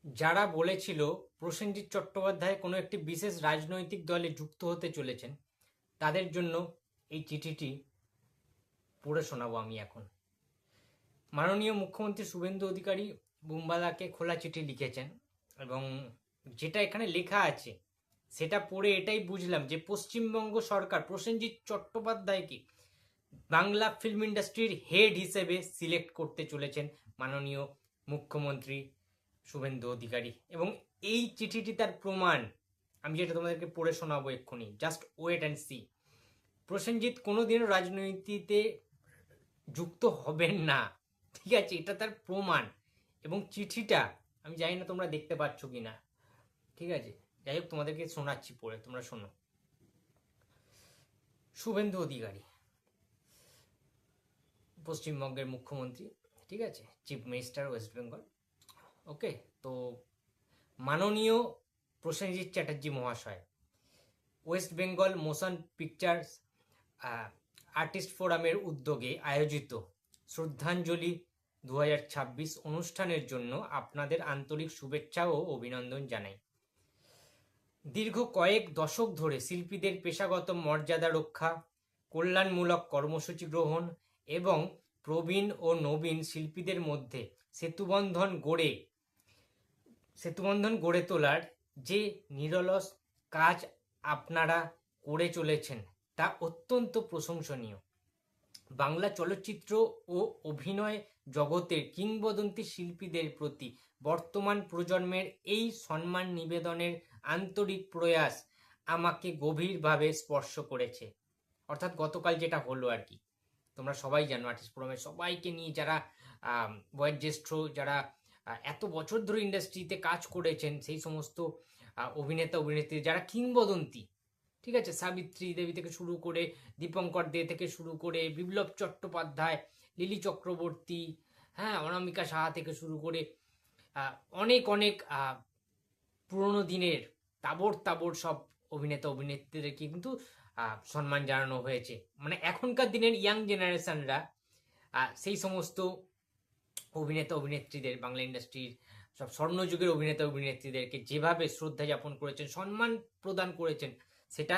যারা বলেছিল প্রসেনজিৎ চট্টোপাধ্যায় কোনো একটি বিশেষ রাজনৈতিক দলে যুক্ত হতে চলেছেন, তাদের জন্য এই চিঠিটি পড়ে শোনাবো আমি এখন। মাননীয় মুখ্যমন্ত্রী শুভেন্দু অধিকারী বুম্বাদাকে খোলা চিঠি লিখেছেন, এবং যেটা এখানে লেখা আছে সেটা পড়ে এটাই বুঝলাম যে পশ্চিমবঙ্গ সরকার প্রসেনজিৎ চট্টোপাধ্যায়কে বাংলা ফিল্ম ইন্ডাস্ট্রির হেড হিসেবে সিলেক্ট করতে চলেছেন মাননীয় মুখ্যমন্ত্রী শুভেন্দু অধিকারী। এবং এই চিঠিটি তার প্রমাণ, আমি যেটা তোমাদেরকে পড়ে শোনাবো এক্ষুনি। Just wait and see. Prosenjit কোনোদিনও রাজনীতিতে যুক্ত হবেন না, ঠিক আছে? এটা তার প্রমাণ। এবং চিঠিটা আমি জানি না তোমরা দেখতে পাচ্ছ কি না, ঠিক আছে? যাই হোক, তোমাদেরকে শোনাচ্ছি পড়ে, তোমরা শোনো। শুভেন্দু অধিকারী পশ্চিমবঙ্গের মুখ্যমন্ত্রী, ঠিক আছে, চিফ মিনিস্টার ওয়েস্ট বেঙ্গল। ওকে, তো মাননীয় প্রসেনজিৎ চ্যাটার্জি মহাশয়, West Bengal motion pictures artist ফোরামের উদ্যোগে আয়োজিত শ্রদ্ধাঞ্জলি 2026 অনুষ্ঠানের জন্য আপনাদের আন্তরিক শুভেচ্ছা ও অভিনন্দন জানাই। দীর্ঘ কয়েক দশক ধরে শিল্পীদের পেশাগত মর্যাদা রক্ষা, কল্যাণমূলক কর্মসূচি গ্রহণ এবং প্রবীণ ও নবীন শিল্পীদের মধ্যে সেতুবন্ধন গড়ে তোলার যে নিরলস কাজ আপনারা করে চলেছেন তা অত্যন্ত প্রশংসনীয়। বাংলা চলচ্চিত্র ও অভিনয় জগতের কিংবদন্তি শিল্পীদের প্রতি বর্তমান প্রজন্মের এই সম্মান নিবেদনের আন্তরিক প্রয়াস আমাকে গভীরভাবে স্পর্শ করেছে। অর্থাৎ গতকাল যেটা হলো আর কি, তোমরা সবাই জানো, আর্টিস্ট ফোরামের সবাইকে নিয়ে যারা বয়োজ্যেষ্ঠ, যারা এত বছর ধরে ইন্ডাস্ট্রিতে কাজ করেছেন, সেই সমস্ত অভিনেতা অভিনেত্রী যারা কিংবদন্তি, ঠিক আছে, সাবিত্রী দেবী থেকে শুরু করে, দীপঙ্কর দে থেকে শুরু করে, বিপ্লব চট্টোপাধ্যায়, লিলি চক্রবর্তী, হ্যাঁ, অনামিকা সাহা থেকে শুরু করে অনেক অনেক পুরোনো দিনের তাবর তাবর সব অভিনেতা অভিনেত্রীদেরকে কিন্তু সম্মান জানানো হয়েছে। মানে এখনকার দিনের ইয়াং জেনারেশনরা সেই সমস্ত অভিনেতা অভিনেত্রীদের, বাংলা ইন্ডাস্ট্রির সব স্বর্ণযুগের অভিনেতা অভিনেত্রীদেরকে যেভাবে শ্রদ্ধা যাপন করেছেন, সম্মান প্রদান করেছেন, সেটা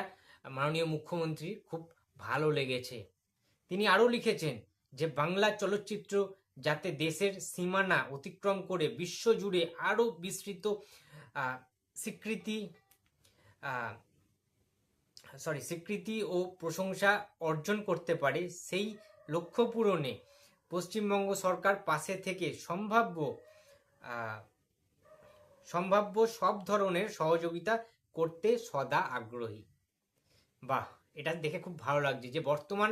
মাননীয় মুখ্যমন্ত্রীর খুব ভালো লেগেছে। তিনি আরও লিখেছেন যে বাংলা চলচ্চিত্র যাতে দেশের সীমানা অতিক্রম করে বিশ্বজুড়ে আরও বিস্তৃত স্বীকৃতি স্বীকৃতি ও প্রশংসা অর্জন করতে পারে, সেই লক্ষ্য পূরণে পশ্চিমবঙ্গ সরকার পাশে থেকে সম্ভাব্য সব ধরনের সহযোগিতা করতে সদা আগ্রহী। বাহ, এটা দেখে খুব ভালো লাগছে যে বর্তমান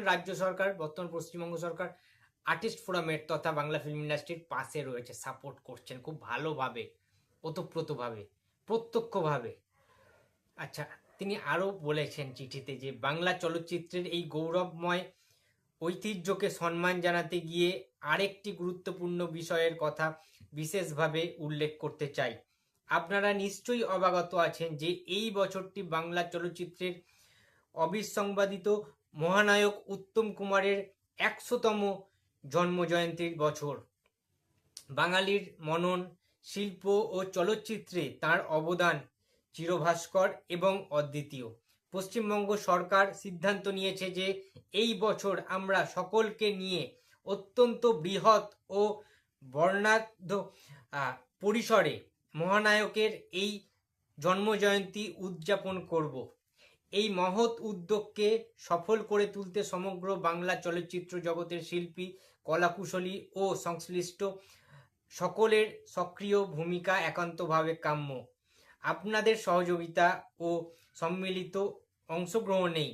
পশ্চিমবঙ্গ সরকার আর্টিস্ট ফোরামের তথা বাংলা ফিল্ম ইন্ডাস্ট্রির পাশে রয়েছে, সাপোর্ট করছেন খুব ভালোভাবে, ওতপ্রোতভাবে, প্রত্যক্ষভাবে। আচ্ছা, তিনি আরও বলেছেন চিঠিতে যে বাংলা চলচ্চিত্রের এই গৌরবময় ঐতিহ্যকে সম্মান জানাতে গিয়ে আরেকটি গুরুত্বপূর্ণ বিষয়ের কথা বিশেষভাবে উল্লেখ করতে চাই। আপনারা নিশ্চয়ই অবগত আছেন যে এই বছরটি বাংলা চলচ্চিত্রের অবিসংবাদিত মহানায়ক উত্তম কুমারের 100তম জন্মজয়ন্তীর বছর। বাঙালির মনন, শিল্প ও চলচ্চিত্রে তাঁর অবদান চিরভাস্কর এবং অদ্বিতীয়। পশ্চিমবঙ্গ সরকার সিদ্ধান্ত নিয়েছে যে এই বছর আমরা সকলকে নিয়ে অত্যন্ত বৃহৎ ও বর্ণাঢ্য পরিসরে মহানায়কের এই জন্মজয়ন্তী উদযাপন করব। এই মহৎ উদ্যোগকে সফল করে তুলতে সমগ্র বাংলা চলচ্চিত্র জগতের শিল্পী, কলাকুশলী ও সংশ্লিষ্ট সকলের সক্রিয় ভূমিকা একান্তভাবে কাম্য। আপনাদের সহযোগিতা ও সম্মিলিত অংশগ্রহণেই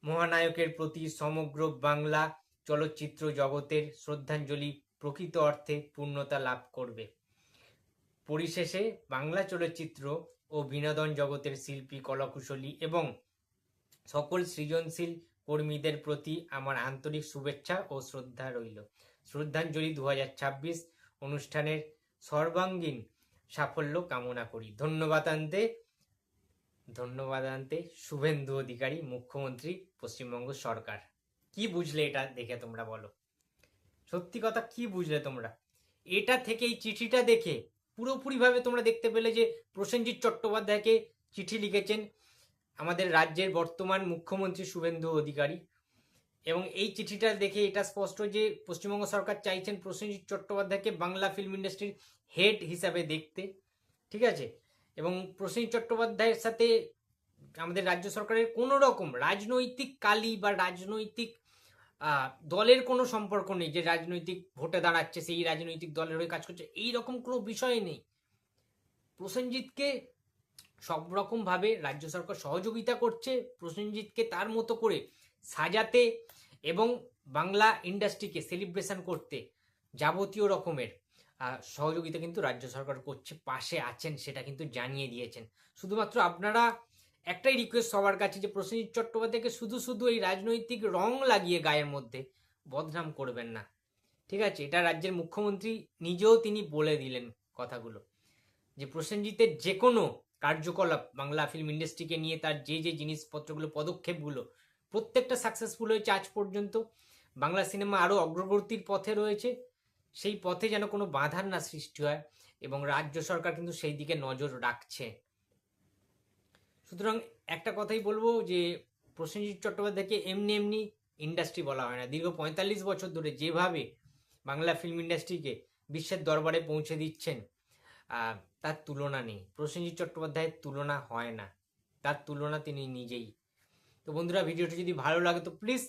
মহানায়কের প্রতি সমগ্র বাংলা চলচ্চিত্র জগতের শ্রদ্ধাঞ্জলি প্রকৃত অর্থে পূর্ণতা লাভ করবে। পরিশেষে বাংলা চলচ্চিত্র ও বিনোদন জগতের শিল্পী, কলাকুশলী এবং সকল সৃজনশীল কর্মীদের প্রতি আমার আন্তরিক শুভেচ্ছা ও শ্রদ্ধা রইল। শ্রদ্ধাঞ্জলি 2026 অনুষ্ঠানের সর্বাঙ্গীন সাফল্য কামনা করি। ধন্যবাদ আনতে শুভেন্দু অধিকারী, মুখ্যমন্ত্রী, পশ্চিমবঙ্গ সরকার। কি বুঝলে এটা দেখে তোমরা বলো? সত্যি কথা, কি বুঝলে তোমরা এটা থেকে, এই চিঠিটা দেখে? পুরোপুরিভাবে তোমরা দেখতে পেলে যে প্রসেনজিৎ চট্টোপাধ্যায়কে চিঠি লিখেছেন আমাদের রাজ্যের বর্তমান মুখ্যমন্ত্রী শুভেন্দু অধিকারী, এবং এই চিঠিটা দেখে এটা স্পষ্ট যে পশ্চিমবঙ্গ সরকার চাইছেন প্রসেনজিৎ চট্টোপাধ্যায়কে বাংলা ফিল্ম ইন্ডাস্ট্রির হেড হিসাবে দেখতে, ঠিক আছে। এবং প্রসেনজিৎ চট্টোপাধ্যায়ের সাথে আমাদের রাজ্য সরকারের কোনো রকম রাজনৈতিক কালি বা রাজনৈতিক দলের কোনো সম্পর্ক নেই, যে রাজনৈতিক ভোটে দাঁড়াচ্ছে সেই রাজনৈতিক দলের হয়ে কাজ করছে, এই রকম কোনো বিষয় নেই। প্রসেনজিৎকে সব রকম ভাবে রাজ্য সরকার সহযোগিতা করছে প্রসেনজিৎকে তার মতো করে সাজাতে এবং বাংলা ইন্ডাস্ট্রিকে সেলিব্রেশন করতে যাবতীয় রকমের সহযোগিতা কিন্তু রাজ্য সরকার করছে, পাশে আছেন, সেটা কিন্তু জানিয়ে দিয়েছেন। শুধুমাত্র আপনারা একটাই রিকোয়েস্ট সবার কাছে যে প্রসেনজিৎ চট্টোপাধ্যায়কে শুধু শুধু এই রাজনৈতিক রং লাগিয়ে গায়ের মধ্যে বদনাম করবেন না, ঠিক আছে। এটা রাজ্যের মুখ্যমন্ত্রী নিজেও তিনি বলে দিলেন কথাগুলো, যে প্রসেনজিতের যে কোনো কার্যকলাপ বাংলা ফিল্ম ইন্ডাস্ট্রিকে নিয়ে তার যে যে জিনিসপত্রগুলো পদক্ষেপগুলো প্রত্যেকটা সাকসেসফুল হয়েছে আজ পর্যন্ত। বাংলা সিনেমা আরও অগ্রগতির পথে রয়েছে, সেই পথে যেন কোনো বাধার না সৃষ্টি হয়, এবং রাজ্য সরকার কিন্তু সেই দিকে নজর রাখছে। সুতরাং একটা কথাই বলবো যে প্রসেনজিৎ চট্টোপাধ্যায়কে এমনি এমনি ইন্ডাস্ট্রি বলা হয় না। দীর্ঘ 45 বছর ধরে যেভাবে বাংলা ফিল্ম ইন্ডাস্ট্রিকে বিশ্বের দরবারে পৌঁছে দিচ্ছেন, তার তুলনা নেই। প্রসেনজিৎ চট্টোপাধ্যায়ের তুলনা হয় না, তার তুলনা তিনি নিজেই। তো বন্ধুরা, ভিডিওটি যদি ভালো লাগে তো প্লিজ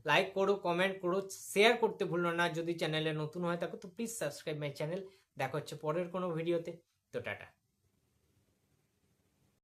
লাইক করো, কমেন্ট করো, শেয়ার করতে ভুলো না। যদি চ্যানেলে নতুন হয় থাকো তো প্লিজ সাবস্ক্রাইব মাই চ্যানেল। দেখা হচ্ছে পরের কোনো ভিডিওতে। তো টাটা।